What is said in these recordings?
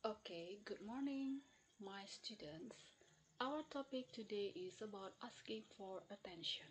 Okay, good morning, my students. Our topic today is about asking for attention.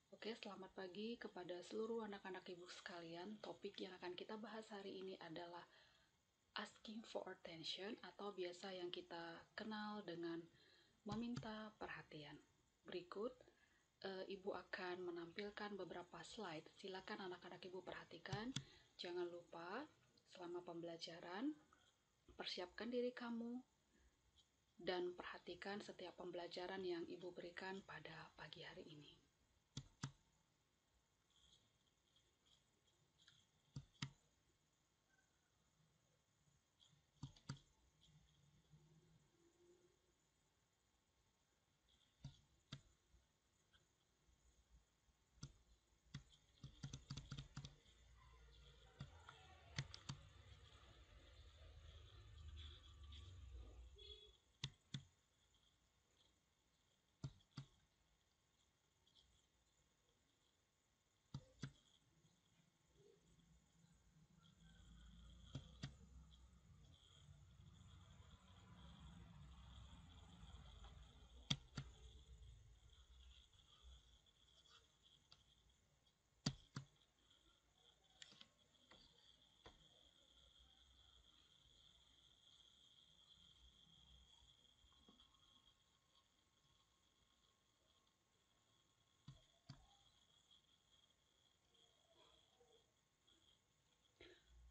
Oke, selamat pagi kepada seluruh anak-anak ibu sekalian. Topik yang akan kita bahas hari ini adalah asking for attention atau biasa yang kita kenal dengan meminta perhatian. Berikut, ibu akan menampilkan beberapa slide. Silakan anak-anak ibu perhatikan. Jangan lupa selama pembelajaran persiapkan diri kamu dan perhatikan setiap pembelajaran yang Ibu berikan pada pagi hari ini.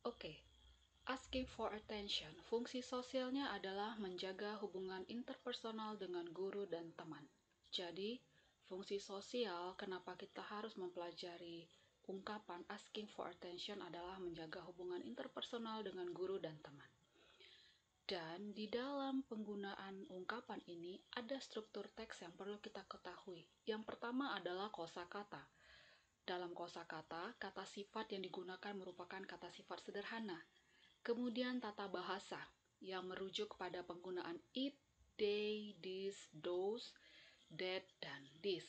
Oke, asking for attention. Fungsi sosialnya adalah menjaga hubungan interpersonal dengan guru dan teman. Jadi, fungsi sosial kenapa kita harus mempelajari ungkapan asking for attention adalah menjaga hubungan interpersonal dengan guru dan teman. Dan di dalam penggunaan ungkapan ini ada struktur teks yang perlu kita ketahui. Yang pertama adalah kosakata. Dalam kosakata, kata sifat yang digunakan merupakan kata sifat sederhana. Kemudian tata bahasa yang merujuk pada penggunaan it, they, this, those, that, dan this.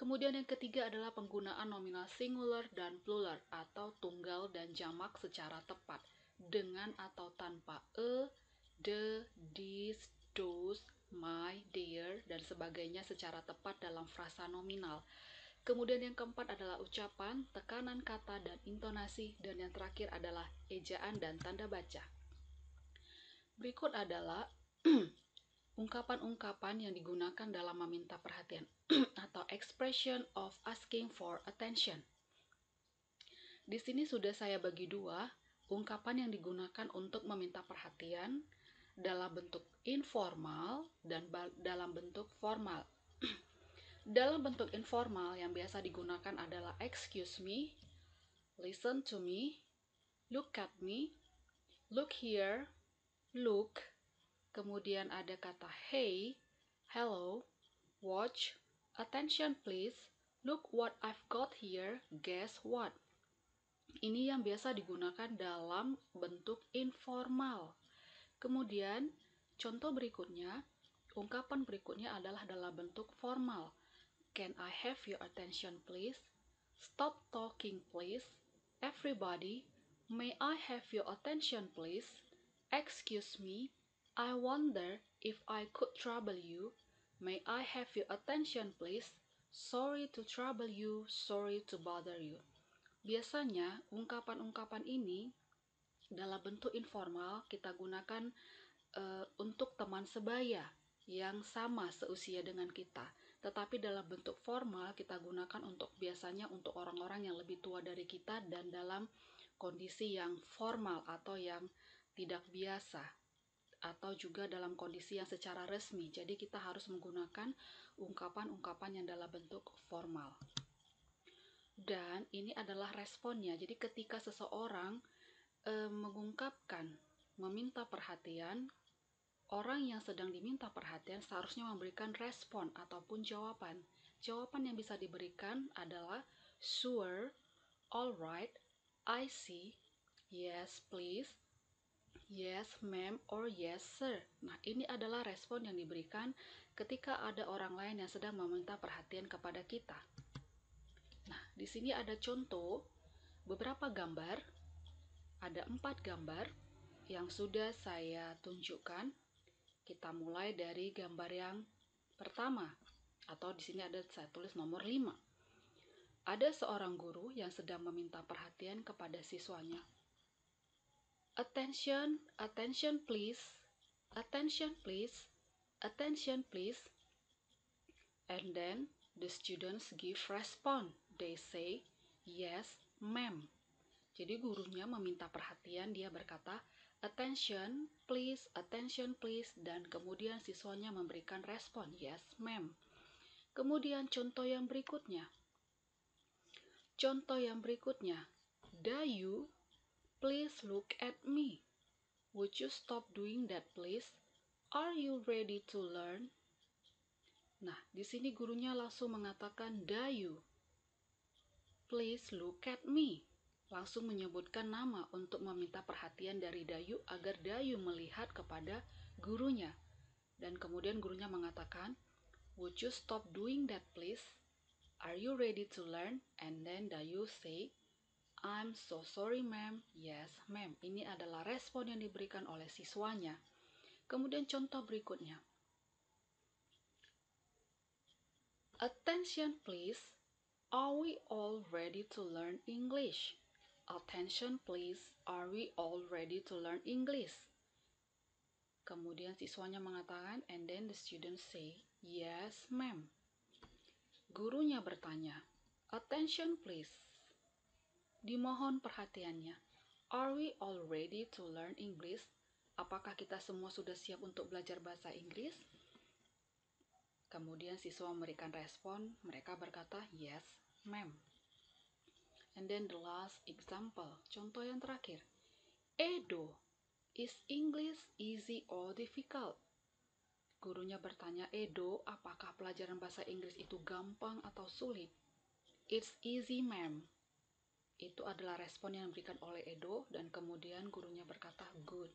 Kemudian yang ketiga adalah penggunaan nominal singular dan plural atau tunggal dan jamak secara tepat dengan atau tanpa the, this, those, my, their, dan sebagainya secara tepat dalam frasa nominal. Kemudian yang keempat adalah ucapan, tekanan kata, dan intonasi. Dan yang terakhir adalah ejaan dan tanda baca. Berikut adalah ungkapan-ungkapan yang digunakan dalam meminta perhatian atau expression of asking for attention. Di sini sudah saya bagi dua, ungkapan yang digunakan untuk meminta perhatian dalam bentuk informal dan dalam bentuk formal. Dalam bentuk informal yang biasa digunakan adalah excuse me, listen to me, look at me, look here, look. Kemudian ada kata hey, hello, watch, attention please, look what I've got here, guess what. Ini yang biasa digunakan dalam bentuk informal. Kemudian contoh berikutnya, ungkapan berikutnya adalah dalam bentuk formal. Can I have your attention please? Stop talking please. Everybody, may I have your attention please? Excuse me, I wonder if I could trouble you. May I have your attention please? Sorry to trouble you, sorry to bother you. Biasanya ungkapan-ungkapan ini dalam bentuk informal kita gunakan untuk teman sebaya yang sama seusia dengan kita. Tetapi dalam bentuk formal kita gunakan untuk biasanya untuk orang-orang yang lebih tua dari kita dan dalam kondisi yang formal atau yang tidak biasa atau juga dalam kondisi yang secara resmi. Jadi kita harus menggunakan ungkapan-ungkapan yang dalam bentuk formal. Dan ini adalah responnya. Jadi ketika seseorang mengungkapkan meminta perhatian, orang yang sedang diminta perhatian seharusnya memberikan respon ataupun jawaban. Jawaban yang bisa diberikan adalah sure, alright, I see, yes please, yes ma'am, or yes sir. Nah, ini adalah respon yang diberikan ketika ada orang lain yang sedang meminta perhatian kepada kita. Nah, di sini ada contoh beberapa gambar, ada 4 gambar. yang sudah saya tunjukkan. Kita mulai dari gambar yang pertama, atau di sini ada saya tulis nomor 5. Ada seorang guru yang sedang meminta perhatian kepada siswanya. Attention, attention please, attention please, attention please. And then the students give response. They say, yes, ma'am. Jadi gurunya meminta perhatian, dia berkata, attention please, dan kemudian siswanya memberikan respon, yes, ma'am. Kemudian contoh yang berikutnya. Dayu, please look at me. Would you stop doing that, please? Are you ready to learn? Nah, di sini gurunya langsung mengatakan, Dayu, please look at me. Langsung menyebutkan nama untuk meminta perhatian dari Dayu agar Dayu melihat kepada gurunya. Dan kemudian gurunya mengatakan, would you stop doing that please? Are you ready to learn? And then Dayu say, I'm so sorry ma'am. Yes ma'am. Ini adalah respon yang diberikan oleh siswanya. Kemudian contoh berikutnya. Attention please. Are we all ready to learn English? Attention please, are we all ready to learn English? Kemudian siswanya mengatakan, and then the students say, yes ma'am. Gurunya bertanya, attention please. Dimohon perhatiannya. Are we all ready to learn English? Apakah kita semua sudah siap untuk belajar bahasa Inggris? Kemudian siswa memberikan respon, mereka berkata, yes ma'am. And then the last example, contoh yang terakhir. Edo, is English easy or difficult? Gurunya bertanya, Edo, apakah pelajaran bahasa Inggris itu gampang atau sulit? It's easy, ma'am. Itu adalah respon yang diberikan oleh Edo, dan kemudian gurunya berkata, good.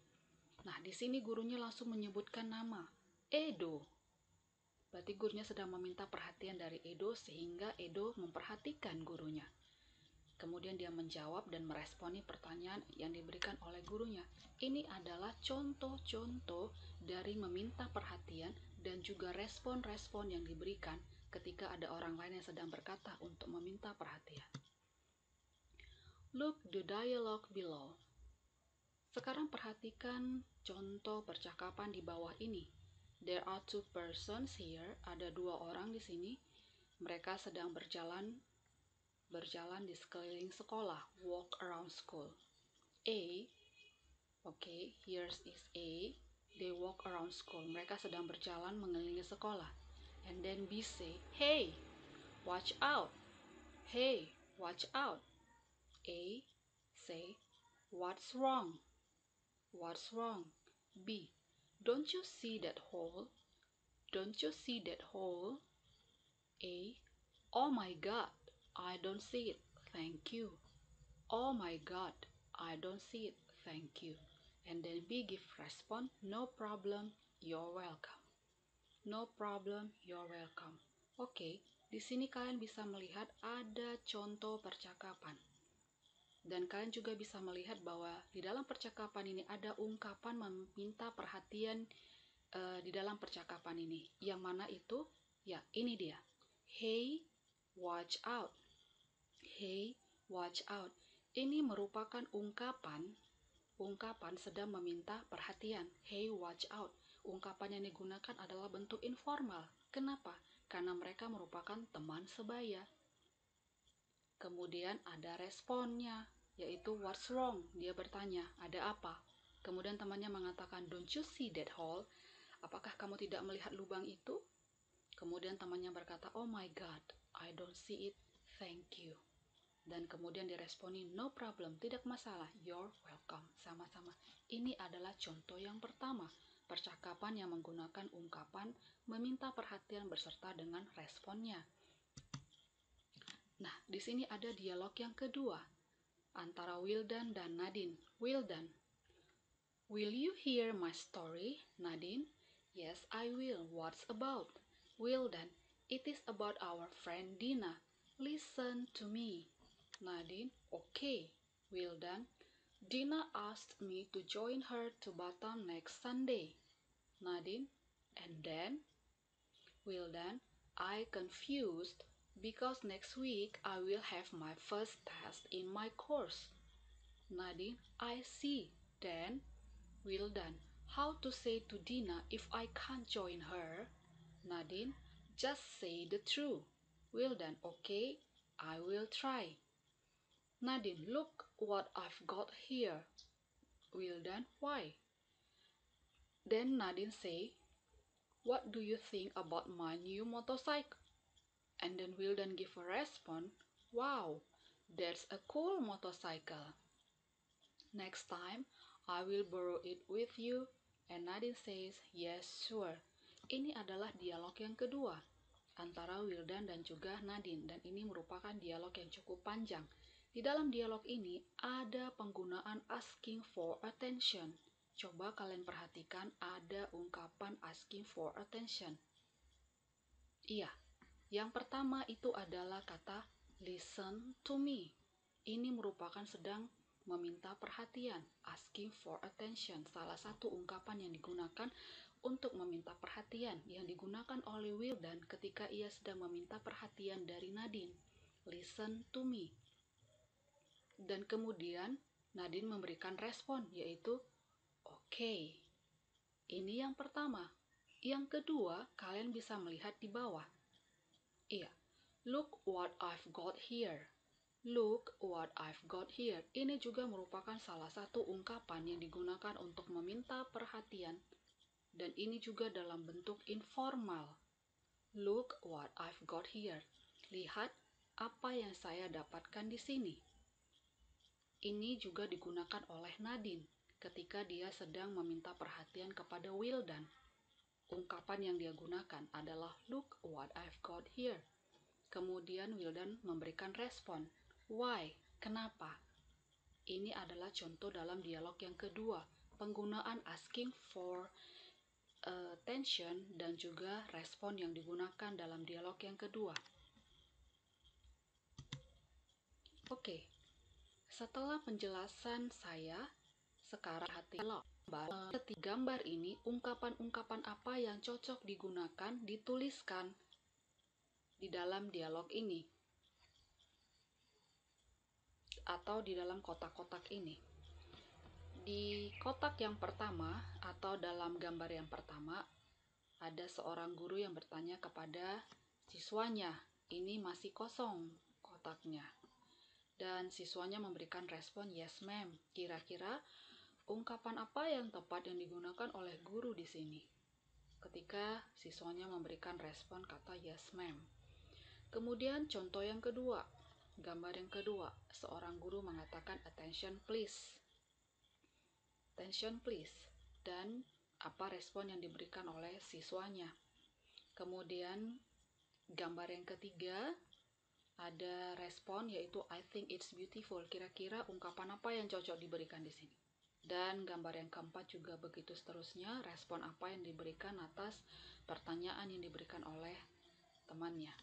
Nah, di sini gurunya langsung menyebutkan nama, Edo. Berarti gurunya sedang meminta perhatian dari Edo, sehingga Edo memperhatikan gurunya. Kemudian dia menjawab dan meresponi pertanyaan yang diberikan oleh gurunya. Ini adalah contoh-contoh dari meminta perhatian dan juga respon-respon yang diberikan ketika ada orang lain yang sedang berkata untuk meminta perhatian. Look the dialogue below. Sekarang perhatikan contoh percakapan di bawah ini. There are two persons here. Ada dua orang di sini. Mereka sedang berjalan di sekeliling sekolah, walk around school. A, okay, here's is A, they walk around school. Mereka sedang berjalan mengelilingi sekolah. And then B say, hey, watch out. Hey, watch out. A say, what's wrong? What's wrong? B, don't you see that hole? Don't you see that hole? A, oh my God, I don't see it. Thank you. Oh my God, I don't see it. Thank you. And then B give response, no problem, you're welcome. No problem, you're welcome. Oke, di sini kalian bisa melihat ada contoh percakapan. Dan kalian juga bisa melihat bahwa di dalam percakapan ini ada ungkapan meminta perhatian di dalam percakapan ini. Yang mana itu? Ya, ini dia. Hey, watch out. Hey, watch out. Ini merupakan ungkapan sedang meminta perhatian. Hey, watch out. Ungkapan yang digunakan adalah bentuk informal. Kenapa? Karena mereka merupakan teman sebaya. Kemudian ada responnya, yaitu what's wrong? Dia bertanya, ada apa? Kemudian temannya mengatakan, don't you see that hole? Apakah kamu tidak melihat lubang itu? Kemudian temannya berkata, oh my God, I don't see it. Thank you. Dan kemudian diresponi, no problem, tidak masalah, you're welcome, sama-sama. Ini adalah contoh yang pertama, percakapan yang menggunakan ungkapan meminta perhatian berserta dengan responnya. Nah, di sini ada dialog yang kedua, antara Wildan dan Nadine. Wildan, will you hear my story, Nadine? Yes, I will. What's about? Wildan, it is about our friend Dina. Listen to me. Nadine, okay. Wildan, Dina asked me to join her to Batam next Sunday. Nadine, and then? Wildan, I confused because next week I will have my first test in my course. Nadine, I see. Then, Wildan, how to say to Dina if I can't join her? Nadine, just say the truth. Wildan, okay, I will try. Nadine, look what I've got here. Wildan, why? Then Nadine say, what do you think about my new motorcycle? And then Wildan give a response, wow, that's a cool motorcycle. Next time, I will borrow it with you. And Nadine says, yes, sure. Ini adalah dialog yang kedua antara Wildan dan juga Nadine, dan ini merupakan dialog yang cukup panjang. Di dalam dialog ini ada penggunaan asking for attention. Coba kalian perhatikan ada ungkapan asking for attention. Iya, yang pertama itu adalah kata listen to me. Ini merupakan sedang meminta perhatian, asking for attention. Salah satu ungkapan yang digunakan untuk meminta perhatian yang digunakan oleh Wildan ketika ia sedang meminta perhatian dari Nadine. Listen to me. Dan kemudian Nadine memberikan respon, yaitu okay. Ini yang pertama. Yang kedua, kalian bisa melihat di bawah. Iya, look what I've got here. Look what I've got here. Ini juga merupakan salah satu ungkapan yang digunakan untuk meminta perhatian, dan ini juga dalam bentuk informal. Look what I've got here. Lihat apa yang saya dapatkan di sini. Ini juga digunakan oleh Nadine ketika dia sedang meminta perhatian kepada Wildan. Ungkapan yang dia gunakan adalah look what I've got here. Kemudian Wildan memberikan respon, why? Kenapa? Ini adalah contoh dalam dialog yang kedua, penggunaan asking for attention dan juga respon yang digunakan dalam dialog yang kedua. Oke, setelah penjelasan saya, sekarang hati-hati. Di gambar ini, ungkapan-ungkapan apa yang cocok digunakan dituliskan di dalam dialog ini atau di dalam kotak-kotak ini. Di kotak yang pertama atau dalam gambar yang pertama ada seorang guru yang bertanya kepada siswanya, ini masih kosong kotaknya. Dan siswanya memberikan respon yes ma'am. Kira-kira ungkapan apa yang tepat yang digunakan oleh guru di sini ketika siswanya memberikan respon kata yes ma'am? Kemudian contoh yang kedua, gambar yang kedua, seorang guru mengatakan attention please. Attention please. Dan apa respon yang diberikan oleh siswanya. Kemudian gambar yang ketiga ada respon yaitu I think it's beautiful. Kira-kira ungkapan apa yang cocok diberikan di sini? Dan gambar yang keempat juga begitu seterusnya, respon apa yang diberikan atas pertanyaan yang diberikan oleh temannya.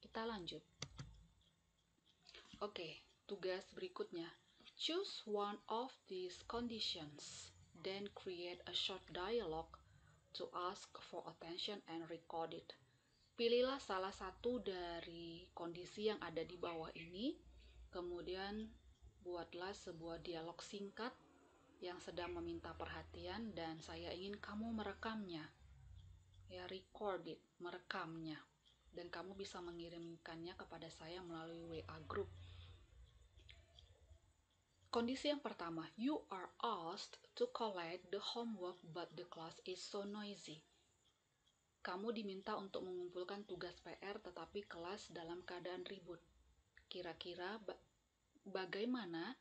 Kita lanjut. Oke, tugas berikutnya. Choose one of these conditions, then create a short dialogue to ask for attention and record it. Pilihlah salah satu dari kondisi yang ada di bawah ini, kemudian buatlah sebuah dialog singkat yang sedang meminta perhatian dan saya ingin kamu merekamnya. Ya, record it, merekamnya. Dan kamu bisa mengirimkannya kepada saya melalui WA group. Kondisi yang pertama, you are asked to collect the homework but the class is so noisy. Kamu diminta untuk mengumpulkan tugas PR tetapi kelas dalam keadaan ribut. Kira-kira bagaimana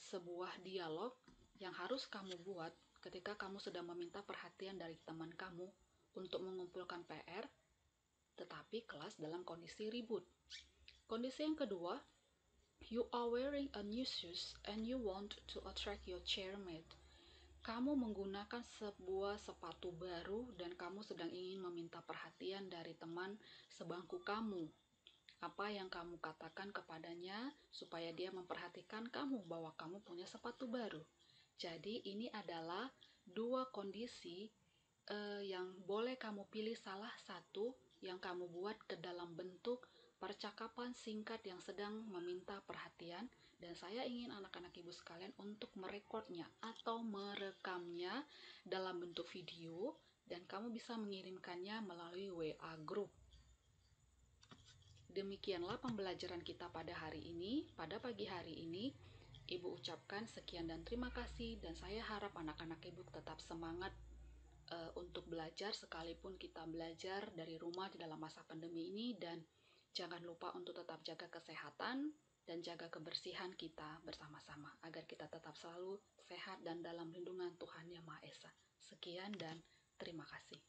sebuah dialog yang harus kamu buat ketika kamu sedang meminta perhatian dari teman kamu untuk mengumpulkan PR tetapi kelas dalam kondisi ribut. Kondisi yang kedua, you are wearing a new shoes and you want to attract your chairmate. Kamu menggunakan sebuah sepatu baru dan kamu sedang ingin meminta perhatian dari teman sebangku kamu. Apa yang kamu katakan kepadanya supaya dia memperhatikan kamu bahwa kamu punya sepatu baru. Jadi ini adalah dua kondisi yang boleh kamu pilih salah satu yang kamu buat ke dalam bentuk percakapan singkat yang sedang meminta perhatian, dan saya ingin anak-anak ibu sekalian untuk merekodnya atau merekamnya dalam bentuk video, dan kamu bisa mengirimkannya melalui WA group. Demikianlah pembelajaran kita pada hari ini. Pada pagi hari ini, Ibu ucapkan sekian dan terima kasih, dan saya harap anak-anak Ibu tetap semangat untuk belajar sekalipun kita belajar dari rumah di dalam masa pandemi ini, dan jangan lupa untuk tetap jaga kesehatan dan jaga kebersihan kita bersama-sama agar kita tetap selalu sehat dan dalam lindungan Tuhan Yang Maha Esa. Sekian dan terima kasih.